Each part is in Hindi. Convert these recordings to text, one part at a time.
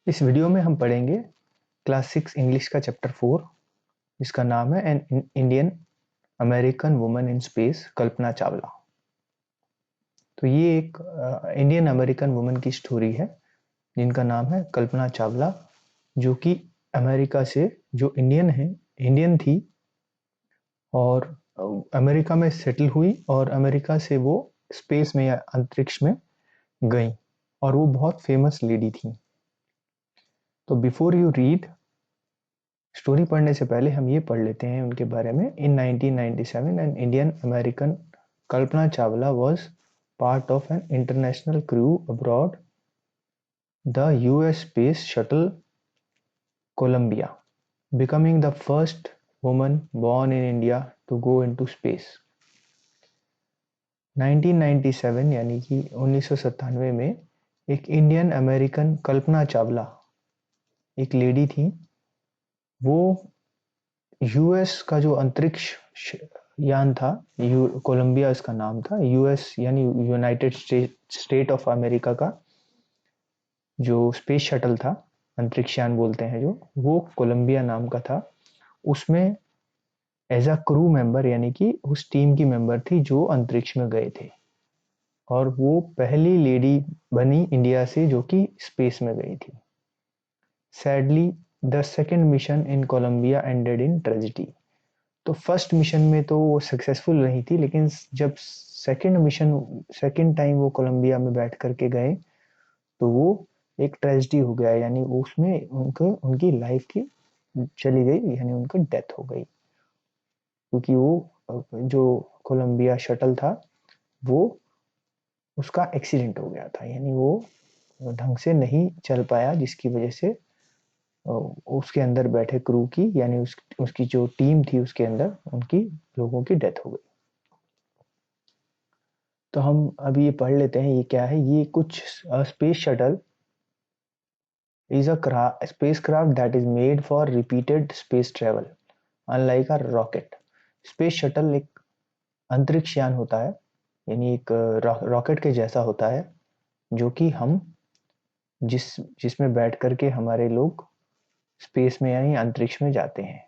इस वीडियो में हम पढ़ेंगे क्लास 6 इंग्लिश का चैप्टर 4, जिसका नाम है an Indian American woman in space, Kalpana Chawla. तो ये एक इंडियन अमेरिकन वुमन की स्टोरी है जिनका नाम है कल्पना चावला, जो कि अमेरिका से, जो इंडियन थी और अमेरिका में सेटल हुई और अमेरिका से वो स्पेस में या अंतरिक्ष में गई और वो बहुत फेमस लेडी थी। तो बिफोर यू रीड स्टोरी पढ़ने से पहले हम ये पढ़ लेते हैं उनके बारे में। इन 1997 N Indian American Kalpana Chawla was part of an international crew aboard the US space shuttle Columbia, becoming the first woman born in India to go into space. 1997 यानी कि 1997 में एक इंडियन अमेरिकन कल्पना चावला, एक लेडी थी। वो यूएस का जो अंतरिक्ष यान था, कोलंबिया इसका नाम था, यूएस यानी यूनाइटेड स्टेट ऑफ अमेरिका का जो स्पेस शटल था, अंतरिक्ष यान बोलते हैं जो, वो कोलंबिया नाम का था। उसमें एज अ क्रू मेंबर यानी कि उस टीम की मेंबर थी जो अंतरिक्ष में गए थे, और वो पहली लेडी बनी इंडिया से जो कि स्पेस में गई थी। Sadly the second mission in Columbia ended in tragedy. तो फर्स्ट मिशन में तो वो सक्सेसफुल नहीं थी, लेकिन जब सेकेंड टाइम वो कोलंबिया में बैठ करके गए तो वो एक ट्रेजिडी हो गया, यानी उसमें उनकी लाइफ की चली गई, यानी उनकी डेथ हो गई, क्योंकि वो जो कोलंबिया शटल था वो उसका एक्सीडेंट हो गया था, यानी वो ढंग से नहीं चल पाया, जिसकी वजह से उसके अंदर बैठे क्रू की, यानी उसकी जो टीम थी उसके अंदर उनकी लोगों की डेथ हो गई। तो हम अभी ये पढ़ लेते हैं ये क्या है। ये कुछ space shuttle is a spacecraft that is made for repeated space travel, unlike a rocket. Space shuttle एक अंतरिक्ष यान होता है, यानी एक रॉकेट के जैसा होता है, जो कि हम जिसमें बैठ करके हमारे लोग स्पेस में यानी अंतरिक्ष में जाते हैं,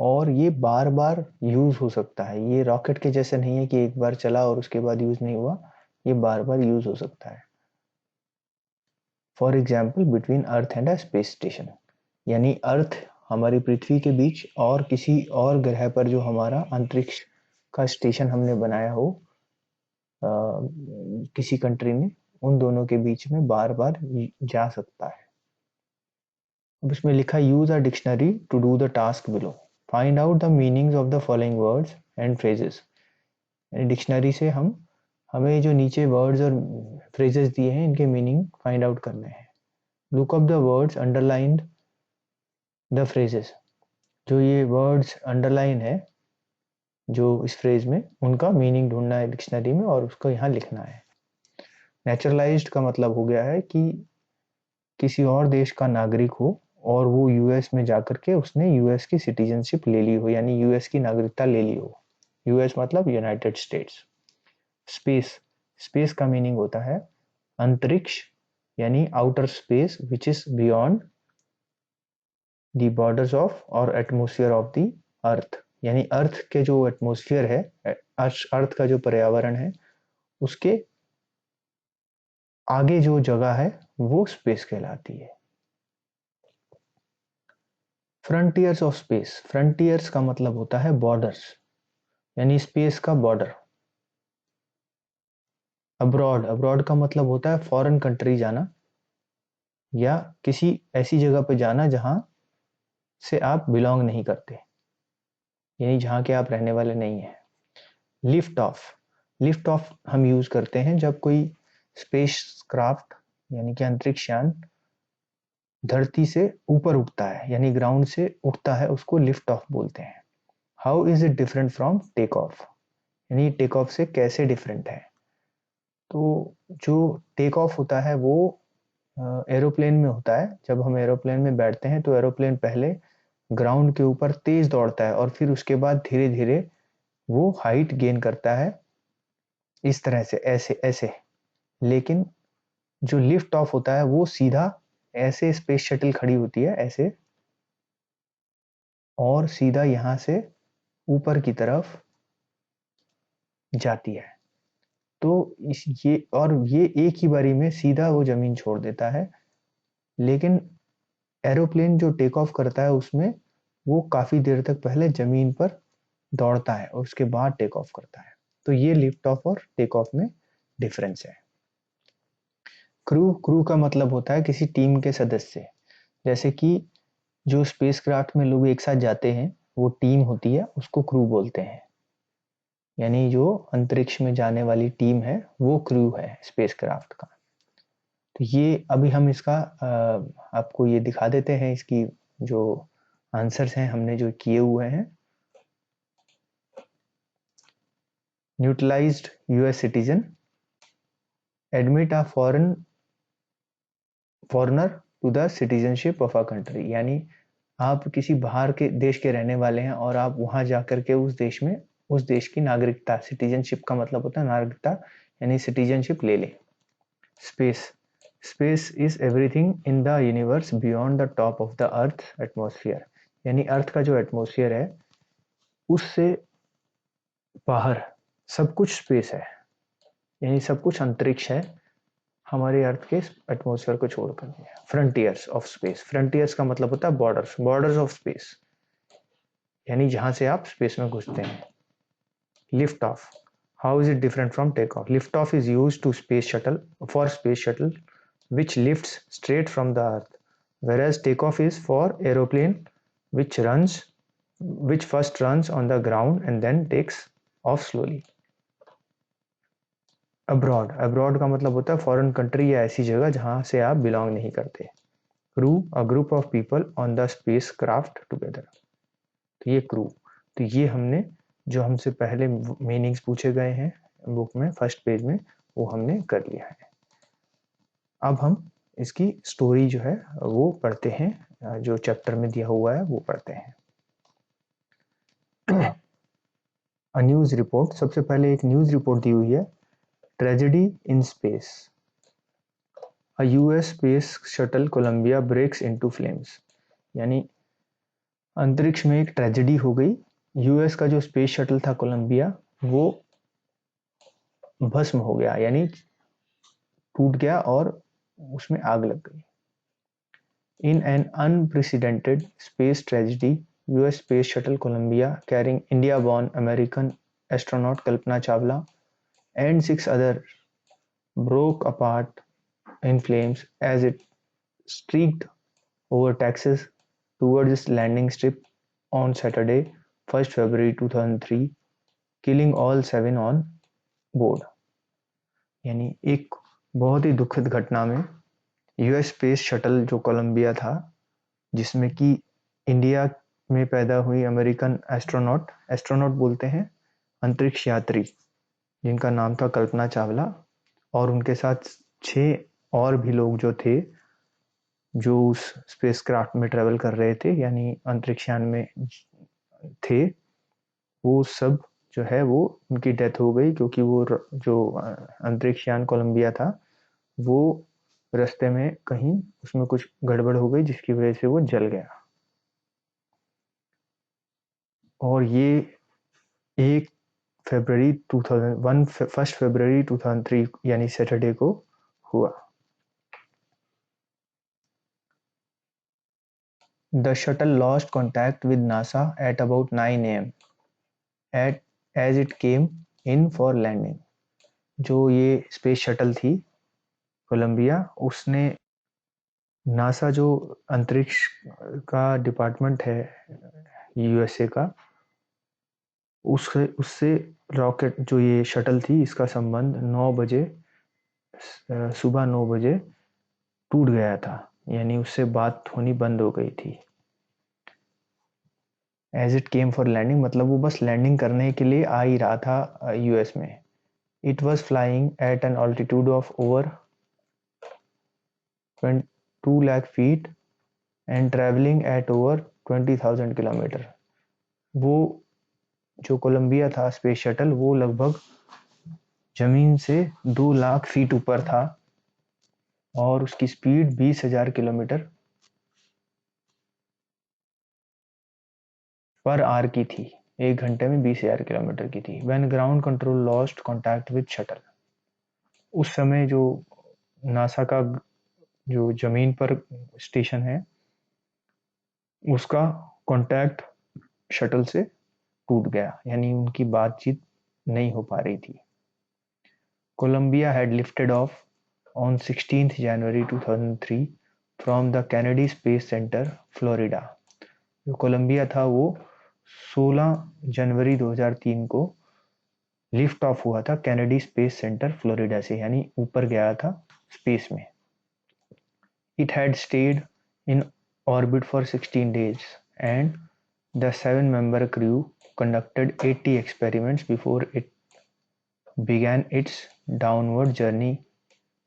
और ये बार बार यूज हो सकता है। ये रॉकेट के जैसे नहीं है कि एक बार चला और उसके बाद यूज नहीं हुआ, ये बार बार यूज हो सकता है। For example between earth and a space station, यानी अर्थ हमारी पृथ्वी के बीच और किसी और ग्रह पर जो हमारा अंतरिक्ष का स्टेशन हमने बनाया हो किसी कंट्री में, उन दोनों के बीच में बार बार जा सकता है। अब इसमें लिखा use a dictionary to do the task below, find out the meanings of the following words and phrases. Dictionary से हमें जो नीचे वर्ड्स और फ्रेजेस दिए हैं इनके मीनिंग फाइंड आउट करने हैं। Look up the words underlined the phrases. जो ये वर्ड्स अंडरलाइन है जो इस फ्रेज में, उनका मीनिंग ढूंढना है डिक्शनरी में और उसको यहाँ लिखना है। नेचुरलाइज्ड का मतलब हो गया है कि किसी और देश का नागरिक हो और वो यूएस में जाकर के उसने यूएस की सिटीजनशिप ले ली हो, यानी यूएस की नागरिकता ले ली हो। यूएस मतलब यूनाइटेड स्टेट्स। स्पेस, स्पेस का मीनिंग होता है अंतरिक्ष, यानी outer space which is beyond the borders of और एटमोस्फियर ऑफ द अर्थ, यानी अर्थ के जो एटमोस्फियर है, अर्थ का जो पर्यावरण है, उसके आगे जो जगह है वो स्पेस कहलाती है। फ्रंटियर्स ऑफ स्पेस, फ्रंटियर्स का मतलब होता है बॉर्डर्स, यानी स्पेस का बॉर्डर। अब्रॉड, अब्रॉड का मतलब होता है फॉरेन कंट्री जाना या किसी ऐसी जगह पे जाना जहां से आप बिलोंग नहीं करते, यानी जहां के आप रहने वाले नहीं हैं। लिफ्ट ऑफ, लिफ्ट ऑफ हम यूज करते हैं जब कोई स्पेस क्राफ्ट यानी कि अंतरिक्ष यान धरती से ऊपर उठता है, यानी ग्राउंड से उठता है, उसको लिफ्ट ऑफ बोलते हैं। How is it different from take off, यानी टेक ऑफ से कैसे डिफरेंट है। तो जो टेक ऑफ होता है वो एरोप्लेन में होता है। जब हम एरोप्लेन में बैठते हैं तो एरोप्लेन पहले ग्राउंड के ऊपर तेज दौड़ता है और फिर उसके बाद धीरे धीरे वो हाइट गेन करता है, इस तरह से, ऐसे ऐसे। लेकिन जो लिफ्ट ऑफ होता है वो सीधा ऐसे स्पेस शटल खड़ी होती है ऐसे, और सीधा यहाँ से ऊपर की तरफ जाती है। तो ये एक ही बारी में सीधा वो जमीन छोड़ देता है। लेकिन एरोप्लेन जो टेक ऑफ करता है उसमें वो काफी देर तक पहले जमीन पर दौड़ता है और उसके बाद टेक ऑफ करता है। तो ये लिफ्ट ऑफ और टेक ऑफ में डिफरेंस है। क्रू का मतलब होता है किसी टीम के सदस्य। जैसे कि जो स्पेसक्राफ्ट में लोग एक साथ जाते हैं वो टीम होती है, उसको क्रू बोलते हैं। यानी जो अंतरिक्ष में जाने वाली टीम है वो क्रू है स्पेसक्राफ्ट का। तो ये अभी हम इसका आपको ये दिखा देते हैं, इसकी जो आंसर्स हैं हमने जो किए हुए हैं। Naturalised US citizen, admit a foreigner to the citizenship of a country. यानी आप किसी बाहर के देश के रहने वाले हैं और आप वहां जाकर के उस देश की नागरिकता, सिटीजनशिप का मतलब होता है नागरिकता, यानी सिटीजनशिप ले ले। Space, space is everything in the universe beyond the top of the earth atmosphere. यानी अर्थ का जो एटमॉस्फेयर है उससे बाहर सब कुछ स्पेस है, यानी सब कुछ अंतरिक्ष है हमारे अर्थ के एटमॉस्फेयर को छोड़कर। फ्रंटियर्स ऑफ स्पेस, फ्रंटियर्स का मतलब होता है बॉर्डर्स, बॉर्डर्स ऑफ स्पेस, यानी जहां से आप स्पेस में घुसते हैं। Lift off, how is it different from takeoff? Liftoff is used to space shuttle which lifts straight from the earth, whereas takeoff is for aeroplane which first runs on the ground and then takes off slowly. Abroad का मतलब होता है फॉरेन कंट्री या ऐसी जगह जहां से आप बिलोंग नहीं करते। Crew, a group of people on the space craft together. तो ये क्रू, तो ये हमने जो हमसे पहले मीनिंग्स पूछे गए हैं बुक में फर्स्ट पेज में वो हमने कर लिया है। अब हम इसकी स्टोरी जो है वो पढ़ते हैं, जो चैप्टर में दिया हुआ है वो पढ़ते हैं। अ न्यूज रिपोर्ट, सबसे पहले एक न्यूज रिपोर्ट दी हुई है। Tragedy in space, a US space shuttle Columbia breaks into flames. यानी अंतरिक्ष में एक ट्रेजेडी हो गई। यूएस का जो स्पेस शटल था कोलंबिया वो भस्म हो गया, यानी टूट गया और उसमें आग लग गई। In an unprecedented space tragedy, US Space Shuttle Columbia, carrying India-born American astronaut Kalpana Chawla and 6 others, broke apart in flames as it streaked over Texas towards its landing strip on Saturday, 1st February 2003, killing all 7 on board. यानी एक बहुत ही दुखद घटना में यूएस स्पेस शटल जो कोलंबिया था, जिसमें कि इंडिया में पैदा हुई अमेरिकन एस्ट्रोनॉट, एस्ट्रोनॉट बोलते हैं अंतरिक्ष यात्री, जिनका नाम था कल्पना चावला, और उनके साथ 6 और भी लोग जो थे जो उस स्पेसक्राफ्ट में ट्रेवल कर रहे थे, यानी अंतरिक्षयान में थे, वो सब जो है वो उनकी डेथ हो गई, क्योंकि वो जो अंतरिक्षयान कोलंबिया था वो रास्ते में कहीं उसमें कुछ गड़बड़ हो गई जिसकी वजह से वो जल गया। और ये 1 फरवरी 2003 यानी सैटरडे को हुआ। The shuttle lost contact with NASA at about 9 a.m. as it came in for landing. जो ये स्पेस शटल थी कोलंबिया, उसने नासा जो अंतरिक्ष का डिपार्टमेंट है यूएसए का, उससे रॉकेट जो ये शटल थी इसका संबंध 9 बजे सुबह 9 बजे टूट गया था, यानी उससे बात होनी बंद हो गई थी। As it came for landing मतलब वो बस लैंडिंग करने के लिए आ ही रहा था यूएस में। It was flying eight N altitude of over 2 lakh feet and travelling at over 20,000 kilometre. वो जो कोलंबिया था स्पेस शटल वो लगभग जमीन से 2 लाख फीट ऊपर था और उसकी स्पीड 20,000 किलोमीटर पर आवर की थी। 1 घंटे में 20,000 किलोमीटर की थी। When ground control lost contact with shuttle, उस समय जो नासा का जो जमीन पर स्टेशन है उसका कांटेक्ट शटल से टूट गया, यानी उनकी बातचीत नहीं हो पा रही थी। Columbia had lifted off on 16th January 2003 from the Kennedy Space Center, Florida. जो कोलंबिया था वो 16 जनवरी 2003 को लिफ्ट ऑफ हुआ था कैनेडी स्पेस सेंटर फ्लोरिडा से, यानी ऊपर गया था स्पेस में। It had stayed in orbit for 16 days and the 7-member crew conducted 80 experiments before it began its downward journey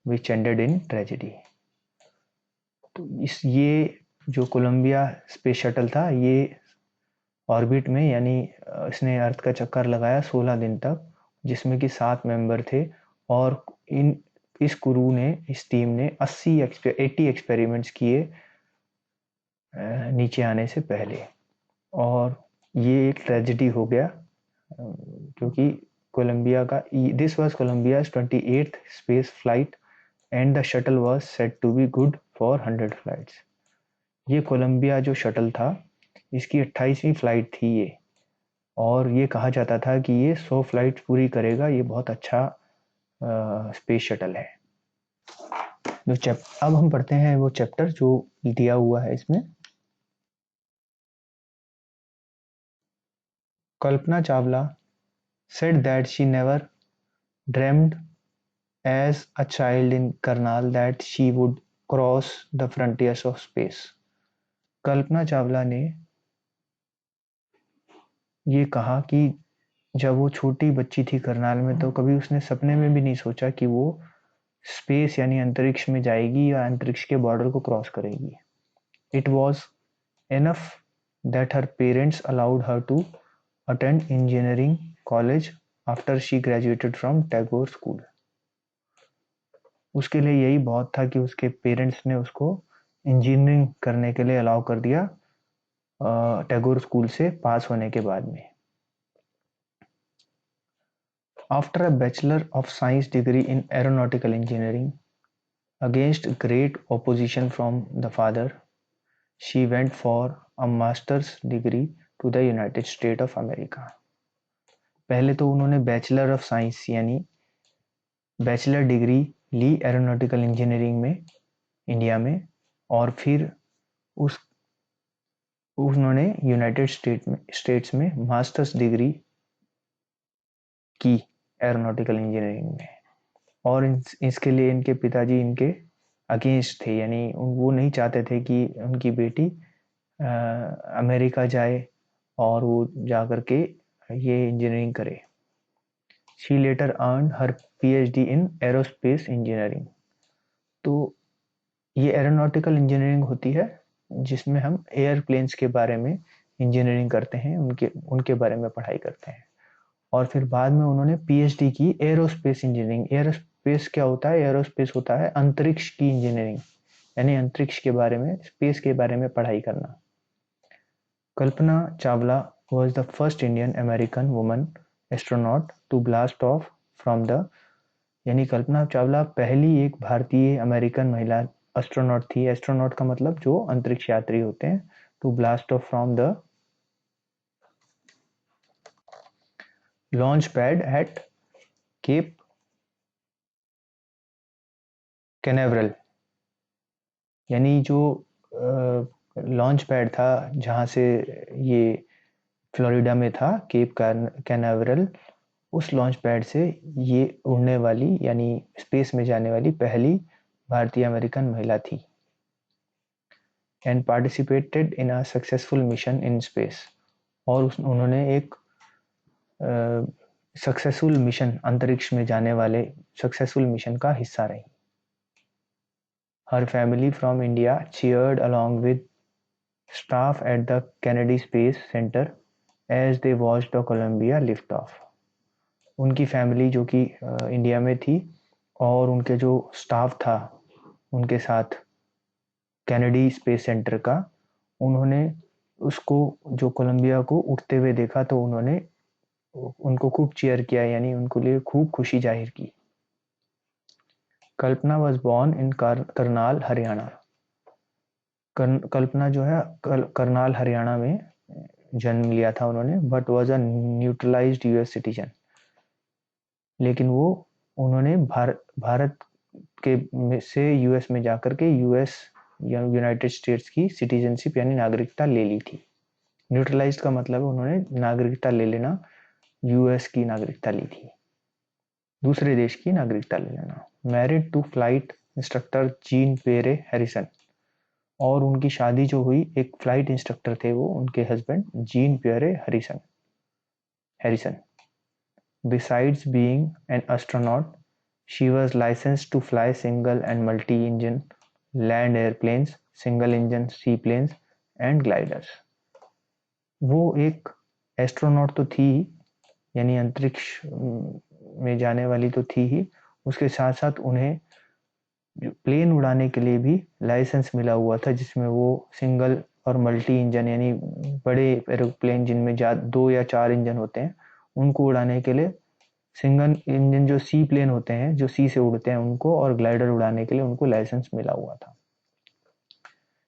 which ended in tragedy। तो ये जो कोलंबिया स्पेस शटल था ये ऑर्बिट में, यानी इसने अर्थ का चक्कर लगाया 16 दिन तक, जिसमें कि 7 मेंबर थे। और इस क्रू ने, इस टीम ने 80 एक्सपेरिमेंट्स किए नीचे आने से पहले। और ये एक ट्रेजेडी हो गया क्योंकि कोलंबिया का this was Columbia's 28th space flight and the shuttle was said to be good for 100 flights. ये कोलंबिया जो शटल था इसकी 28वीं फ्लाइट थी ये, और ये कहा जाता था कि ये 100 फ्लाइट पूरी करेगा, ये बहुत अच्छा स्पेस शटल है। अब हम पढ़ते हैं वो चैप्टर जो दिया हुआ है इसमें। Kalpana Chawla said that she never dreamed as a child in Karnal that she would cross the frontiers of space। Kalpana Chawla ने ये कहा कि जब वो छोटी बच्ची थी करनाल में तो कभी उसने सपने में भी नहीं सोचा कि वो स्पेस यानी अंतरिक्ष में जाएगी या अंतरिक्ष के बॉर्डर को क्रॉस करेगी। It was enough that her parents allowed her to attend engineering college after she graduated from Tagore school. उसके लिए यही बहुत था कि उसके पेरेंट्स ने उसको इंजीनियरिंग करने के लिए अलाउ कर दिया टैगोर स्कूल से पास होने के बाद में। After a Bachelor of Science degree in Aeronautical Engineering, against great opposition from the father, she went for a master's degree to the United States of America। पहले तो उन्होंने बैचलर ऑफ साइंस यानी बैचलर डिग्री ली एरोनॉटिकल इंजीनियरिंग में इंडिया में, और फिर उन्होंने यूनाइटेड स्टेट्स में मास्टर्स डिग्री की एरोनॉटिकल इंजीनियरिंग में। और इसके लिए इनके पिताजी इनके अगेंस्ट थे, यानी वो नहीं चाहते थे कि उनकी बेटी अमेरिका जाए और वो जा कर के ये इंजीनियरिंग करे। She later earn her PhD in aerospace engineering. तो ये एरोनॉटिकल इंजीनियरिंग होती है जिसमें हम एयरप्लेन्स के बारे में इंजीनियरिंग करते हैं, उनके बारे में पढ़ाई करते हैं। और फिर बाद में उन्होंने पीएचडी की एरोस्पेस इंजीनियरिंग। एरोस्पेस क्या होता है? एरोस्पेस होता है अंतरिक्ष की इंजीनियरिंग, यानी अंतरिक्ष के बारे में, स्पेस के बारे में पढ़ाई करना। Kalpana Chawla was the first Indian American woman astronaut to blast off from the, यानी कल्पना चावला पहली एक भारतीय अमेरिकन महिला एस्ट्रोनॉट थी। एस्ट्रोनॉट का मतलब जो अंतरिक्ष यात्री होते हैं। To blast off from the launch pad at Cape Canaveral, यानी जो लॉन्च पैड था जहाँ से ये फ्लोरिडा में था, केप कैनावरल, उस लॉन्च पैड से ये उड़ने वाली यानी स्पेस में जाने वाली पहली भारतीय अमेरिकन महिला थी। And participated in a successful mission in space, और उन्होंने एक सक्सेसफुल मिशन, अंतरिक्ष में जाने वाले सक्सेसफुल मिशन का हिस्सा रही। Her family from India cheered along with staff at the Kennedy Space Center as they watched the Columbia lift off। उनकी फैमिली जो कि इंडिया में थी और उनके जो स्टाफ था उनके साथ कैनेडी स्पेस सेंटर का, उन्होंने उसको जो कोलंबिया को उठते हुए देखा तो उन्होंने उनको खूब चीयर किया, यानी उनको लिए खूब खुशी जाहिर की। Kalpana was born in Karnal Haryana. Kalpana जो है करनाल हरियाणा में जन्म लिया था उन्होंने, but was a neutralised US citizen. लेकिन वो उन्होंने भारत के से यूएस में जाकर के यूएस या यूनाइटेड स्टेट्स की सिटीजनशिप यानी नागरिकता ले ली थी। न्यूट्रलाइज का मतलब है उन्होंने नागरिकता ले लेना, यूएस की नागरिकता ली थी, दूसरे देश की नागरिकता ले लेना। Married to flight instructor Jean Pierre Harrison, और उनकी शादी जो हुई एक फ्लाइट इंस्ट्रक्टर थे वो, उनके husband Jean Pierre Harrison. Besides being an astronaut, she was licensed to fly single and multi-engine land airplanes, single-engine seaplanes and gliders. वो एक एस्ट्रोनॉट तो थी, यानी अंतरिक्ष में जाने वाली तो थी ही, उसके साथ साथ उन्हें प्लेन उड़ाने के लिए भी लाइसेंस मिला हुआ था, जिसमें वो सिंगल और मल्टी इंजन यानी बड़े एरोप्लेन जिनमें 2 या 4 इंजन होते हैं उनको उड़ाने के लिए, सिंगल इंजन जो सी प्लेन होते हैं जो सी से उड़ते हैं उनको, और ग्लाइडर उड़ाने के लिए उनको लाइसेंस मिला हुआ था।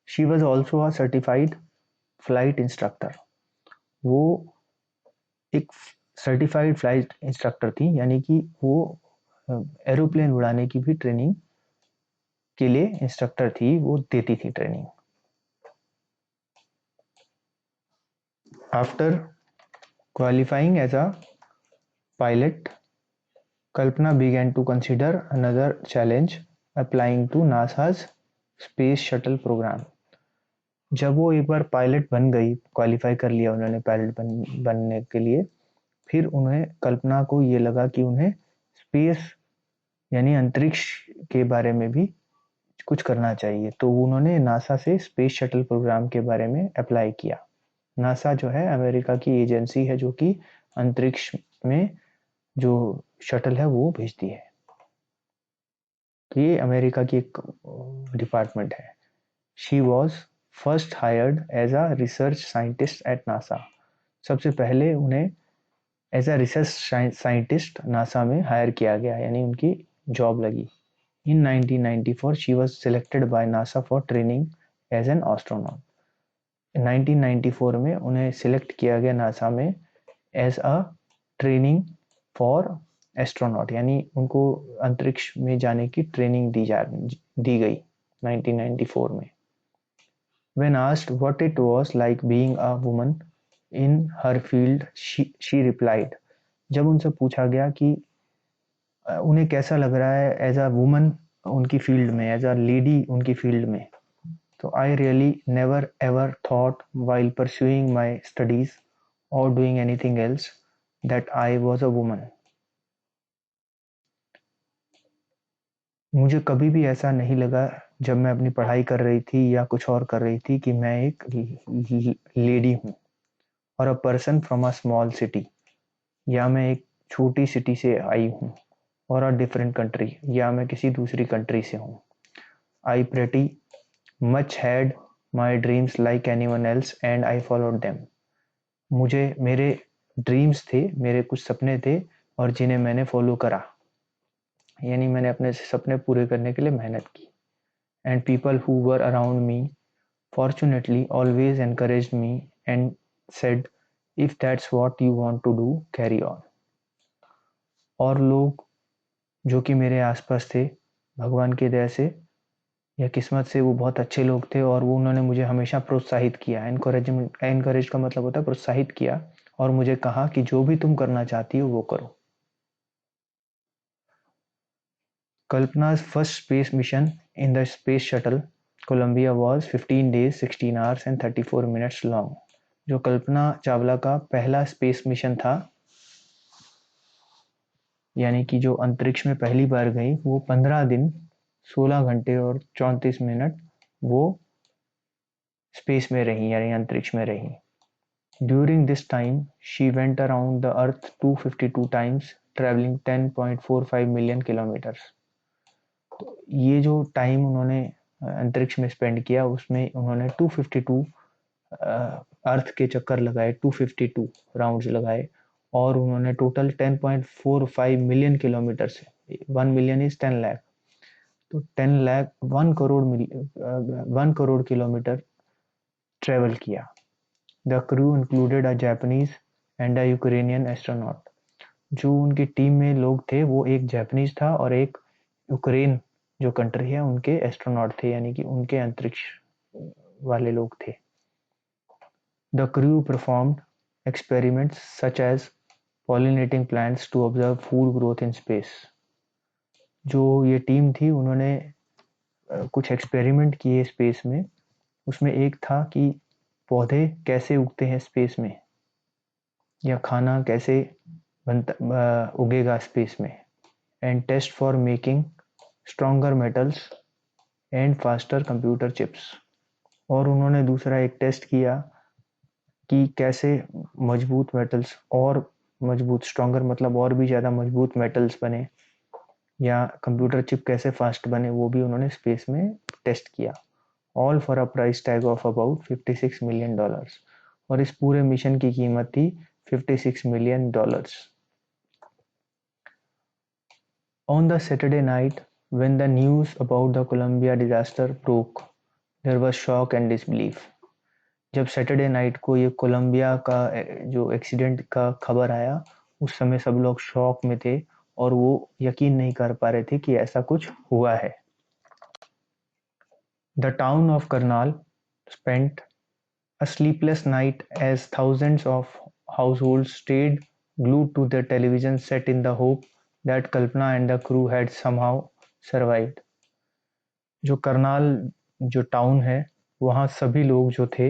She was also a certified flight instructor. वो एक सर्टिफाइड फ्लाइट इंस्ट्रक्टर थी, यानी कि वो एरोप्लेन उड़ाने की भी ट्रेनिंग के लिए इंस्ट्रक्टर थी, वो देती थी training. After qualifying as a pilot, Kalpana began to consider another challenge, applying to NASA's Space Shuttle program. जब वो एक बार पायलट बन गई, क्वालिफाई कर लिया उन्होंने पायलट बनने के लिए, फिर उन्हें कल्पना को ये लगा कि उन्हें स्पेस यानी अंतरिक्ष के बारे में भी कुछ करना चाहिए, तो उन्होंने नासा से स्पेस शटल प्रोग्राम के बारे में अप्लाई किया। नासा जो है अमेरिका की एजेंसी है जो कि अंतरिक्ष में जो शटल है वो भेजती है, तो ये अमेरिका की एक डिपार्टमेंट है। She was first hired as a research scientist at NASA. सबसे पहले उन्हें as a research scientist NASA में हायर किया गया, यानी उनकी जॉब लगी। In 1994 she was selected by NASA for training as an astronaut. 1994 में उन्हें सिलेक्ट किया गया नासा में as a training for astronaut, यानी उनको अंतरिक्ष में जाने की ट्रेनिंग दी गई 1994 में। When asked what it was like being a woman in her field, she replied, जब उनसे पूछा गया कि उन्हें कैसा लग रहा है एज अ वुमन उनकी फील्ड में, एज अ लेडी उनकी फील्ड में, तो I really never ever thought while pursuing my studies और doing anything else that I was a woman. मुझे कभी भी ऐसा नहीं लगा जब मैं अपनी पढ़ाई कर रही थी या कुछ और कर रही थी कि मैं एक लेडी हूँ, और a person from a small city, या मैं एक छोटी सिटी से आई हूँ, और अ डिफरेंट कंट्री, या मैं किसी दूसरी कंट्री से हूँ। I pretty much had my dreams like anyone else and I followed them. मुझे मेरे ड्रीम्स थे, मेरे कुछ सपने थे और जिन्हें मैंने फॉलो करा, यानी मैंने अपने सपने पूरे करने के लिए मेहनत की। And people who were around me fortunately always encouraged me and said if that's what you want to do carry on। और लोग जो कि मेरे आसपास थे, भगवान की दया से या किस्मत से वो बहुत अच्छे लोग थे, और वो उन्होंने मुझे हमेशा प्रोत्साहित किया। एनकरेज का मतलब होता है प्रोत्साहित किया, और मुझे कहा कि जो भी तुम करना चाहती हो वो करो। Kalpana's first space mission in the space shuttle Columbia was 15 days, 16 hours and 34 minutes long। जो कल्पना चावला का पहला स्पेस मिशन था, यानी कि जो अंतरिक्ष में पहली बार गई, वो 15 दिन 16 घंटे और 34 मिनट वो स्पेस में रही, यानी अंतरिक्ष में रही। During this time she went around the earth 252 times, travelling 10.45 million kilometres. तो ये जो टाइम उन्होंने अंतरिक्ष में स्पेंड किया उसमें उन्होंने 252 अर्थ के चक्कर लगाए, 252 राउंड्स लगाए, और उन्होंने टोटल 10.45 मिलियन किलोमीटर से, 1 मिलियन इज 10 लाख, तो 10 लाख 1 करोड़ किलोमीटर ट्रेवल किया। The crew included a Japanese and a Ukrainian astronaut. जो उनकी टीम में लोग थे वो एक जापानीज था और एक यूक्रेन जो कंट्री है उनके एस्ट्रोनॉट थे, यानी कि उनके अंतरिक्ष वाले लोग थे। The crew performed experiments such as pollinating plants to observe food growth in space. जो ये टीम थी उन्होंने कुछ एक्सपेरिमेंट किए स्पेस में। उसमें एक था कि पौधे कैसे उगते हैं स्पेस में, या खाना कैसे उगेगा स्पेस में, and test for making stronger metals and faster computer chips. और उन्होंने दूसरा एक टेस्ट किया कि कैसे मजबूत मेटल्स और मजबूत, स्ट्रॉन्गर मतलब और भी ज़्यादा मजबूत मेटल्स बने, या कंप्यूटर चिप कैसे फास्ट बने, वो भी उन्होंने स्पेस में टेस्ट किया। All for a price tag of about $56 million. और इस पूरे मिशन की कीमत थी $56 million. On the Saturday night, when the news about the Columbia disaster broke, there was shock and disbelief. जब सैटरडे नाइट को ये कोलंबिया का जो एक्सीडेंट का खबर आया, उस समय सब लोग शॉक में थे और वो यकीन नहीं कर पा रहे थे कि ऐसा कुछ हुआ है। The town of Karnal spent a sleepless night as thousands of households stayed glued to their television set in the hope that Kalpana and the crew had somehow survived. जो करनाल जो टाउन है वहाँ सभी लोग जो थे,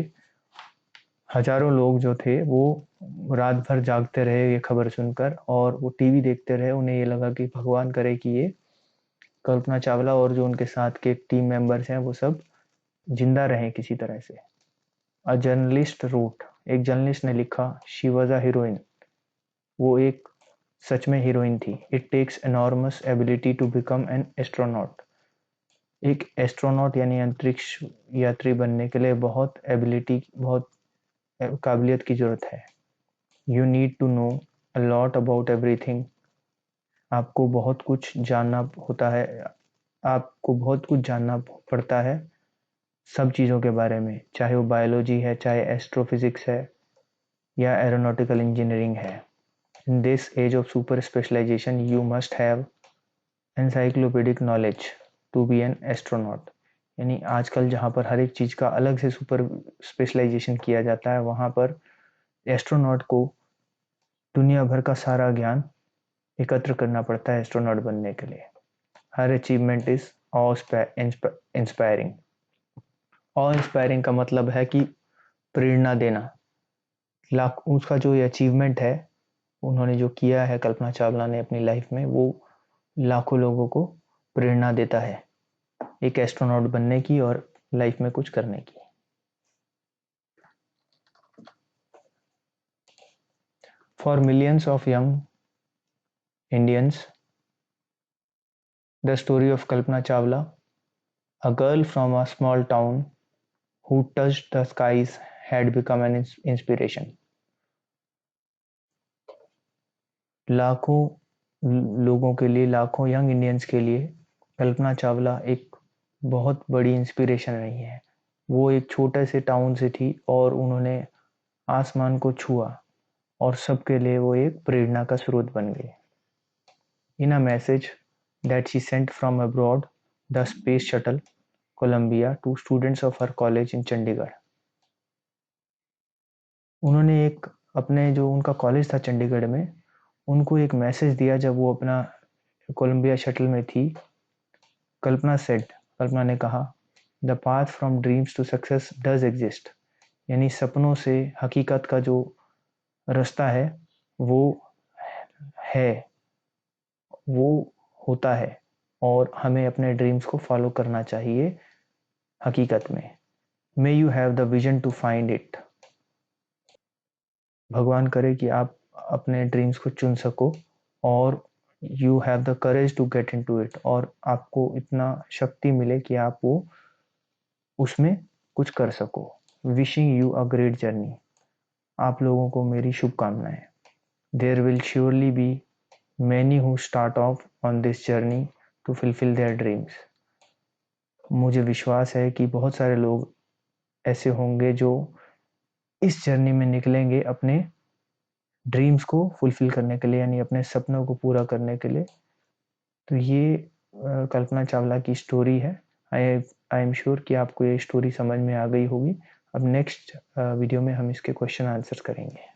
हजारों लोग जो थे, वो रात भर जागते रहे ये खबर सुनकर, और वो टीवी देखते रहे। उन्हें ये लगा कि भगवान करे कि ये कल्पना चावला और जो उनके साथ के टीम मेंबर्स हैं वो सब जिंदा रहें किसी तरह से। अ जर्नलिस्ट रोट, एक जर्नलिस्ट ने लिखा, शी वॉज अ हीरोइन, वो एक सच में हीरोइन थी। It takes enormous ability to become an astronaut, एक एस्ट्रोनॉट यानी अंतरिक्ष यात्री बनने के लिए बहुत एबिलिटी, बहुत काबिलियत की जरूरत है। You need to know a lot about everything, आपको बहुत कुछ जानना होता है, आपको बहुत कुछ जानना पड़ता है सब चीज़ों के बारे में, चाहे वो बायोलॉजी है, चाहे एस्ट्रोफिजिक्स है, या एरोनॉटिकल इंजीनियरिंग है। In this age of super specialization you must have encyclopedic knowledge to be an astronaut. यानी आजकल जहाँ पर हर एक चीज़ का अलग से सुपर स्पेशलाइजेशन किया जाता है, वहाँ पर एस्ट्रोनॉट को दुनिया भर का सारा ज्ञान एकत्र करना पड़ता है एस्ट्रोनॉट बनने के लिए। हर achievement is of inspiring. Of inspiring का मतलब है कि प्रेरणा देना। लाख उसका जो ये अचीवमेंट है, उन्होंने जो किया है कल्पना चावला ने अपनी लाइफ में, वो लाखों लोगों को प्रेरणा देता है एक एस्ट्रोनॉट बनने की और लाइफ में कुछ करने की। For millions of young Indians, the story of Kalpana Chawla, a girl from a small town who touched the skies had become an inspiration. लाखों लोगों के लिए, लाखों यंग इंडियंस के लिए कल्पना चावला एक बहुत बड़ी इंस्पिरेशन रही है। वो एक छोटे से टाउन से थी और उन्होंने आसमान को छुआ और सबके लिए वो एक प्रेरणा का स्रोत बन गई। In a message that she sent from abroad, the space shuttle Columbia to students of her college in Chandigarh, उन्होंने एक अपने जो उनका कॉलेज था चंडीगढ़ में, उनको एक मैसेज दिया जब वो अपना कोलंबिया शटल में थी। कल्पना ने कहा, the path from dreams to success does exist, यानी सपनों से हकीकत का जो रास्ता है वो है, वो होता है, और हमें अपने ड्रीम्स को फॉलो करना चाहिए हकीकत में। May you have the vision to find it, भगवान करे कि आप अपने ड्रीम्स को चुन सको और you have the courage to get into it, और आपको इतना शक्ति मिले कि आप वो उसमें कुछ कर सको। Wishing you a great journey. आप लोगों को मेरी शुभकामनाएं। There will surely be many who start off on this journey to fulfil their dreams. मुझे विश्वास है कि बहुत सारे लोग ऐसे होंगे जो इस जर्नी में निकलेंगे अपने ड्रीम्स को फुलफिल करने के लिए, यानी अपने सपनों को पूरा करने के लिए। तो ये कल्पना चावला की स्टोरी है। आई आई एम श्योर कि आपको ये स्टोरी समझ में आ गई होगी। अब नेक्स्ट वीडियो में हम इसके क्वेश्चन आंसर करेंगे।